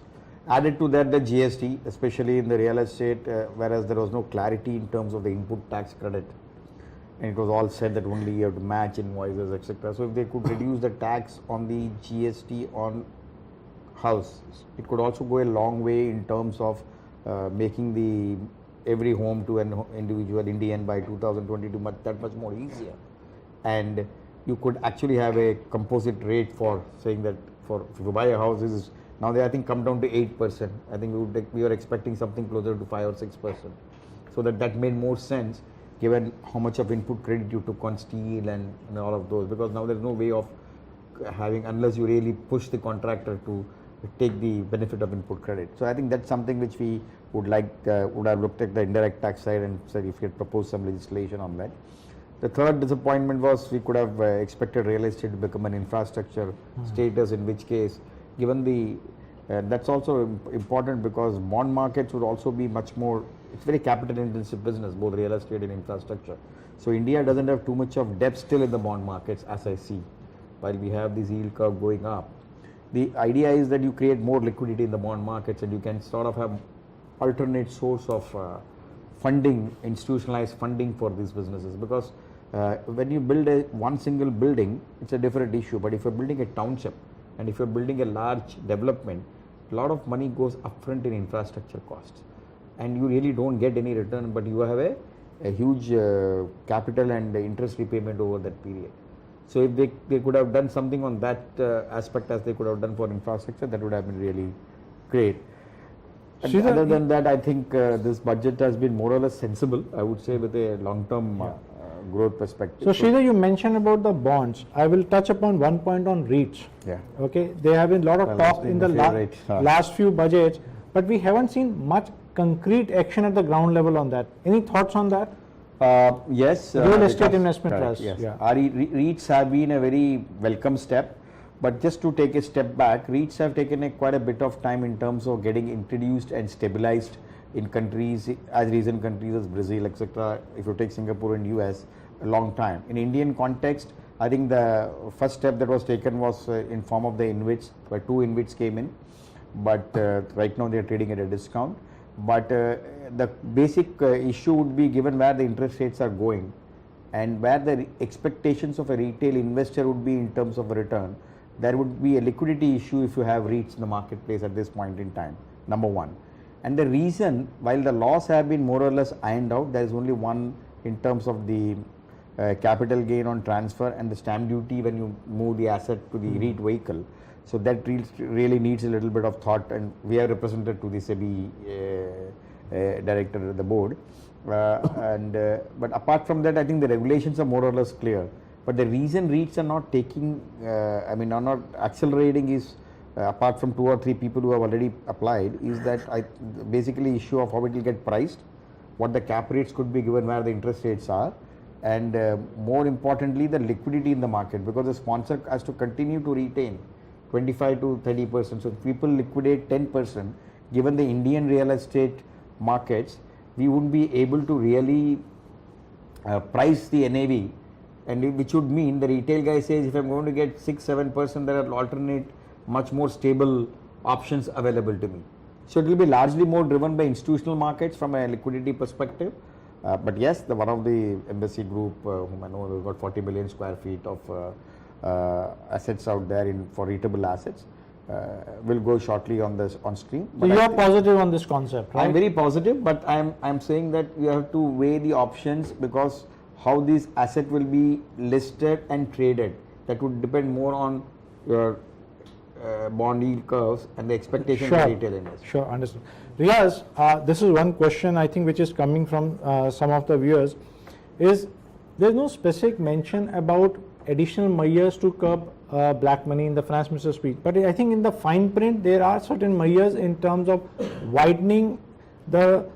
Added to that, the GST, especially in the real estate, whereas there was no clarity in terms of the input tax credit, and it was all said that only you have to match invoices, etc. So if they could reduce the tax on the GST on house, it could also go a long way in terms of making every home to an individual Indian by 2022 that much more easier. And you could actually have a composite rate for saying that if you buy a house, this is now they, I think, come down to 8%. I think we were expecting something closer to 5 or 6%. So that made more sense. given how much of input credit you took on steel and all of those, because now there's no way of having, unless you really push the contractor to take the benefit of input credit. So I think that's something which we would have looked at the indirect tax side and said if we had proposed some legislation on that. The third disappointment was we could have expected real estate to become an infrastructure status, in which case, given the that's also important because bond markets would also be much more, it's very capital intensive business, both real estate and infrastructure. So India doesn't have too much of depth still in the bond markets as I see, while we have this yield curve going up. The idea is that you create more liquidity in the bond markets and you can sort of have alternate source of funding, institutionalized funding for these businesses, because when you build one single building, it's a different issue, but if you're building a township and if you're building a large development, a lot of money goes upfront in infrastructure costs and you really don't get any return, but you have a huge capital and interest repayment over that period. So if they could have done something on that aspect as they could have done for infrastructure, that would have been really great. Other than that, I think this budget has been more or less sensible, I would say, with a long-term growth perspective. So Sridhar, you mentioned about the bonds. I will touch upon one point on REITs. Yeah. Okay, there have been a lot of talk in the last few budgets, but we haven't seen much concrete action at the ground level on that. Any thoughts on that? Yes. Real estate investment trust. Yes. Yeah. Our REITs have been a very welcome step, but just to take a step back, REITs have taken quite a bit of time in terms of getting introduced and stabilized in countries, as recent countries as Brazil, etc. If you take Singapore and US, a long time. In Indian context, I think the first step that was taken was in form of the InvITs, where 2 InvITs came in, but right now they are trading at a discount. But the basic issue would be, given where the interest rates are going and where the expectations of a retail investor would be in terms of a return, there would be a liquidity issue if you have REITs in the marketplace at this point in time, number one. And the reason, while the laws have been more or less ironed out, there is only one in terms of the capital gain on transfer and the stamp duty when you move the asset to the REIT vehicle. So that really needs a little bit of thought, and we are represented to the SEBI director of the board. But apart from that, I think the regulations are more or less clear. But the reason REITs are not taking, are not accelerating is, apart from 2 or 3 people who have already applied, is that basically issue of how it will get priced, what the cap rates could be given where the interest rates are, and more importantly the liquidity in the market, because the sponsor has to continue to retain 25 to 30%. So if people liquidate 10%, given the Indian real estate markets, we wouldn't be able to really price the NAV, and which would mean the retail guy says, if I'm going to get 6-7%, there are alternate, much more stable options available to me. So it will be largely more driven by institutional markets from a liquidity perspective. But yes, one of the embassy group, whom I know, we've got 40 million square feet of assets out there for REITable assets. Will go shortly on screen. So you are positive on this concept, right? I'm very positive, but I'm saying that you have to weigh the options, because how these assets will be listed and traded, that would depend more on your bond yield curves and the expectations of retail investors. Sure, understood. Riaz, this is one question I think which is coming from some of the viewers, is there's no specific mention about additional measures to curb black money in the finance minister's speech, but I think in the fine print there are certain measures in terms of widening the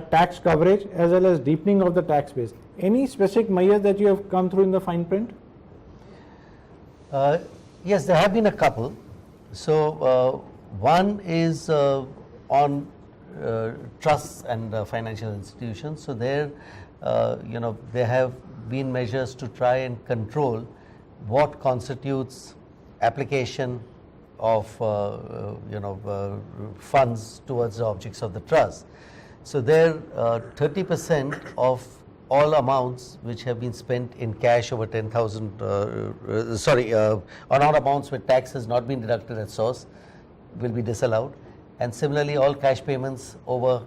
tax coverage as well as deepening of the tax base. Any specific measures that you have come through in the fine print? Yes, there have been a couple. So one is on trusts and financial institutions. So there, there have been measures to try and control what constitutes application of funds towards the objects of the trust. So there 30% of all amounts which have been spent in cash over 10,000, on all amounts where tax has not been deducted at source will be disallowed, and similarly all cash payments over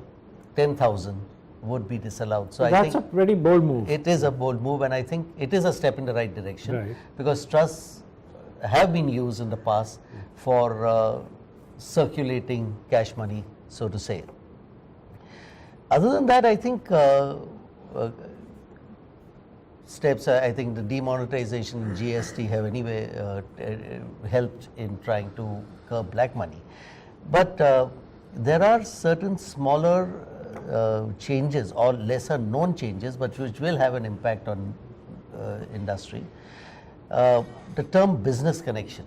10,000 would be disallowed. So that's a pretty bold move. It is a bold move, and I think it is a step in the right direction, right, because trusts have been used in the past for circulating cash money, so to say. Other than that, I think steps, I think the demonetization in GST have anyway helped in trying to curb black money. But there are certain smaller changes or lesser known changes, but which will have an impact on industry. The term business connection.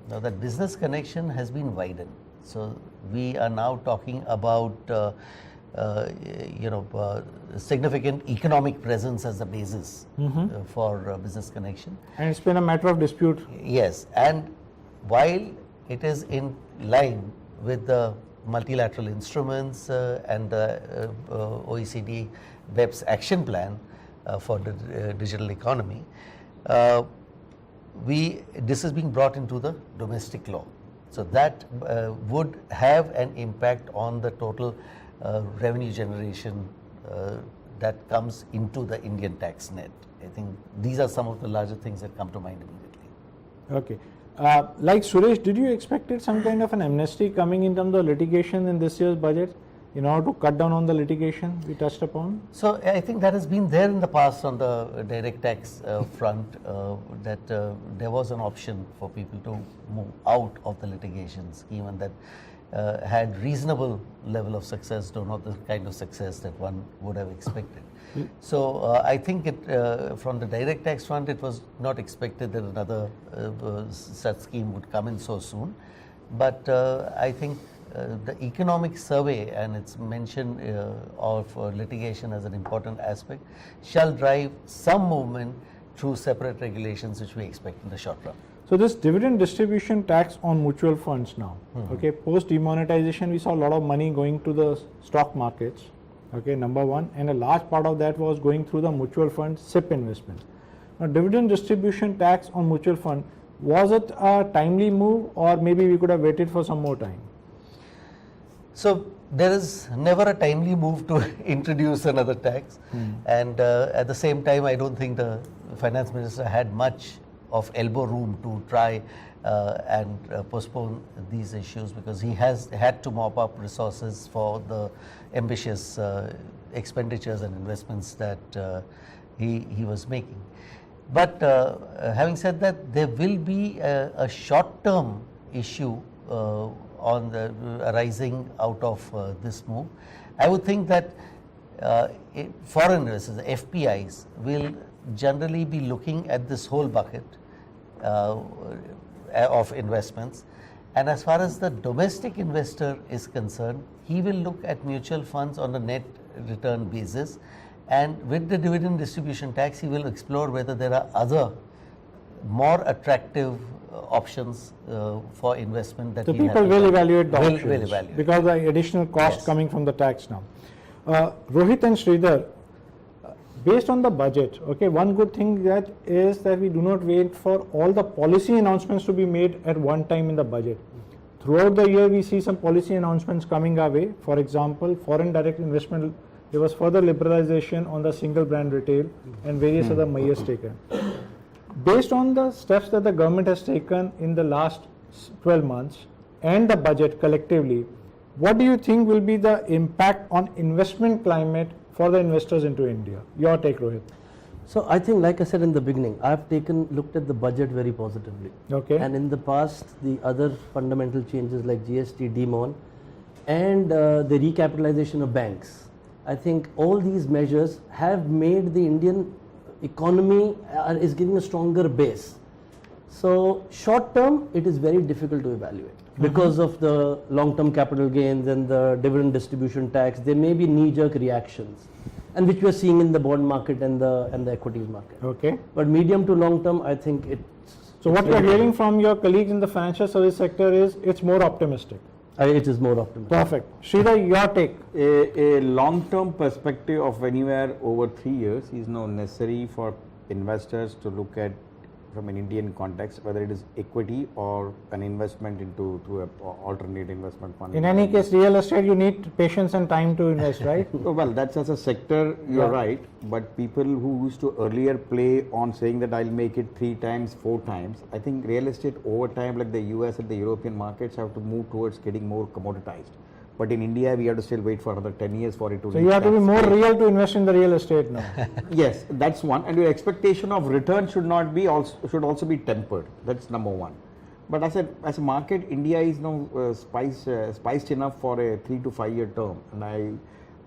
Now that business connection has been widened. So we are now talking about significant economic presence as the basis for business connection. And it's been a matter of dispute. Yes, and while it is in line with the multilateral instruments and the OECD BEPS action plan for the digital economy, this is being brought into the domestic law. So that would have an impact on the total revenue generation that comes into the Indian tax net. I think these are some of the larger things that come to mind immediately. Okay. Like Suresh, did you expect some kind of an amnesty coming in terms of litigation in this year's budget in order to cut down on the litigation we touched upon? So I think that has been there in the past on the direct tax front, that there was an option for people to move out of the litigation scheme, and that had reasonable level of success, though not the kind of success that one would have expected. So I think from the direct tax front, it was not expected that another such scheme would come in so soon. But I think the economic survey and its mention of litigation as an important aspect shall drive some movement through separate regulations, which we expect in the short run. So this dividend distribution tax on mutual funds now, okay, post demonetization, we saw a lot of money going to the stock markets, okay, number one, and a large part of that was going through the mutual fund SIP investments. Now, dividend distribution tax on mutual fund, was it a timely move, or maybe we could have waited for some more time? So there is never a timely move to introduce another tax, and at the same time, I don't think the finance minister had much of elbow room to try and postpone these issues, because he has had to mop up resources for the ambitious expenditures and investments that he was making. But having said that, there will be a short-term issue on the arising out of this move. I would think that foreign investors, FPIs, will generally be looking at this whole bucket of investments, and as far as the domestic investor is concerned, he will look at mutual funds on a net return basis, and with the dividend distribution tax, he will explore whether there are other more attractive options for investment that So people will evaluate the options will evaluate. because of the additional cost Yes. coming from the tax now. Rohit and Sridhar, based on the budget, okay, one good thing that is that we do not wait for all the policy announcements to be made at one time in the budget. Throughout the year, we see some policy announcements coming our way. For example, foreign direct investment, there was further liberalization on the single brand retail and various other measures taken. Based on the steps that the government has taken in the last 12 months and the budget collectively, what do you think will be the impact on investment climate for the investors into India? Your take, Rohit. So I think, like I said in the beginning, I've looked at the budget very positively. Okay. And in the past, the other fundamental changes like GST, demon, and the recapitalization of banks, I think all these measures have made the Indian economy is getting a stronger base. So short term, it is very difficult to evaluate because of the long-term capital gains and the dividend distribution tax. There may be knee-jerk reactions, and which we are seeing in the bond market and the equities market. Okay. But medium to long term, I think it's. So what you're hearing from your colleagues in the financial service sector is it's more optimistic. It is more optimistic. Perfect. Sridhar, your take. A long-term perspective of anywhere over 3 years is now necessary for investors to look at from an Indian context, whether it is equity or an investment into through an alternate investment fund. In any case, real estate, you need patience and time to invest, right? Oh, well, that's as a sector, you're right. But people who used to earlier play on saying that I'll make it 3 times, 4 times, I think real estate over time, like the US and the European markets, have to move towards getting more commoditized. But in India, we have to still wait for another 10 years for it to So reach you have to be that more stage. real to invest in the real estate now. Yes, that's one. And your expectation of return should not be should also be tempered. That's number one. But as a market, India is now spiced enough for a 3 to 5 year term. And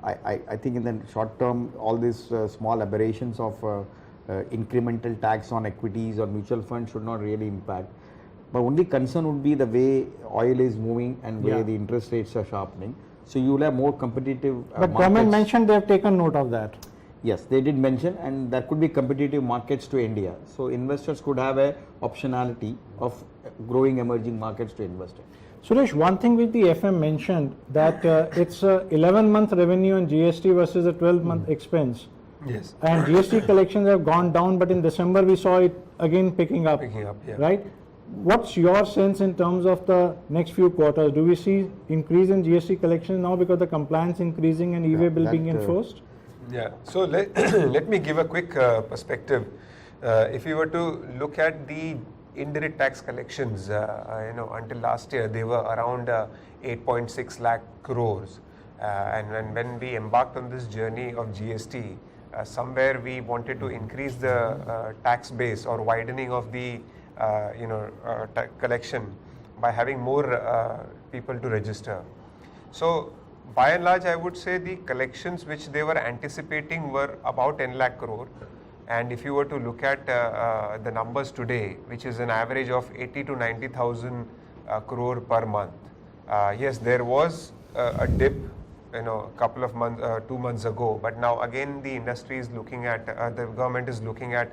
I think in the short term, all these small aberrations of incremental tax on equities or mutual funds should not really impact. But only concern would be the way oil is moving and way Yeah. the interest rates are sharpening. So you will have more competitive But government markets. mentioned they have taken note of that. Yes, they did mention, and there could be competitive markets to India. So investors could have a optionality of growing emerging markets to invest in. Suresh, one thing which the FM mentioned that it's a 11-month revenue on GST versus a 12-month expense. Yes. And GST collections have gone down, but in December we saw it again picking up. Yeah. Right? What's your sense in terms of the next few quarters? Do we see increase in GST collections now because the compliance increasing and e-way bill that, being enforced? Yeah, so let me give a quick perspective. If you were to look at the indirect tax collections, until last year they were around 8.6 lakh crores. And when we embarked on this journey of GST, somewhere we wanted to increase the tax base or widening of the collection by having more people to register. So by and large, I would say the collections which they were anticipating were about 10 lakh crore. And if you were to look at the numbers today, which is an average of 80 to 90,000 crore per month, yes, there was a dip, a couple of months, 2 months ago. But now again, the industry is looking at, the government is looking at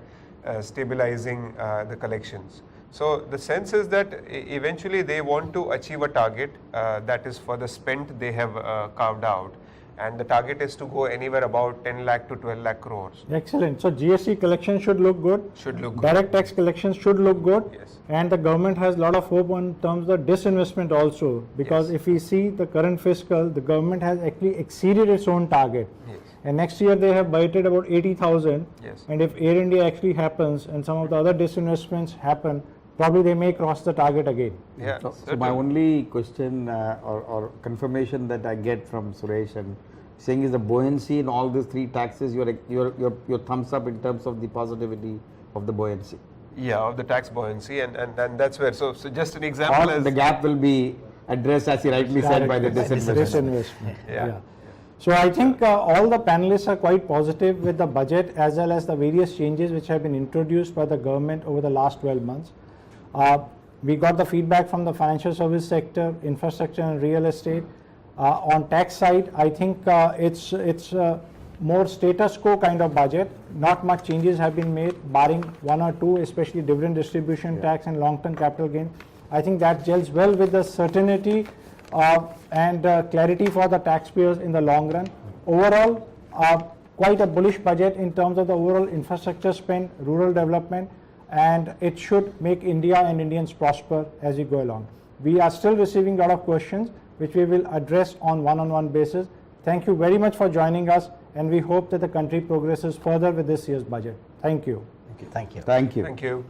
stabilizing the collections. So the sense is that eventually they want to achieve a target that is for the spend they have carved out, and the target is to go anywhere about 10 lakh to 12 lakh crores. Excellent. So GST collection should look good. Should look good. Direct tax collection should look good. Yes. And the government has a lot of hope on terms of disinvestment also, because Yes. if we see the current fiscal, the government has actually exceeded its own target. Yes. And next year they have budgeted about 80,000. Yes. And if Air India actually happens and some of the other disinvestments happen, probably they may cross the target again. Yeah. So my certainly. only question or confirmation that I get from Suresh and saying is the buoyancy in all these three taxes, your thumbs up in terms of the positivity of the buoyancy. Yeah, of the tax buoyancy, and that's where. So just an example Or is the gap will be addressed, as he rightly said, by the disinvestment. Disinvestment. Yeah. So I think all the panelists are quite positive with the budget as well as the various changes which have been introduced by the government over the last 12 months. We got the feedback from the financial service sector, infrastructure and real estate. On tax side, I think it's more status quo kind of budget. Not much changes have been made, barring one or two, especially dividend distribution tax and long-term capital gain. I think that gels well with the certainty and clarity for the taxpayers in the long run. Overall, quite a bullish budget in terms of the overall infrastructure spend, rural development, and it should make India and Indians prosper as we go along. We are still receiving a lot of questions which we will address on one-on-one basis. Thank you very much for joining us, and we hope that the country progresses further with this year's budget. Thank you. Thank you. Thank you. Thank you.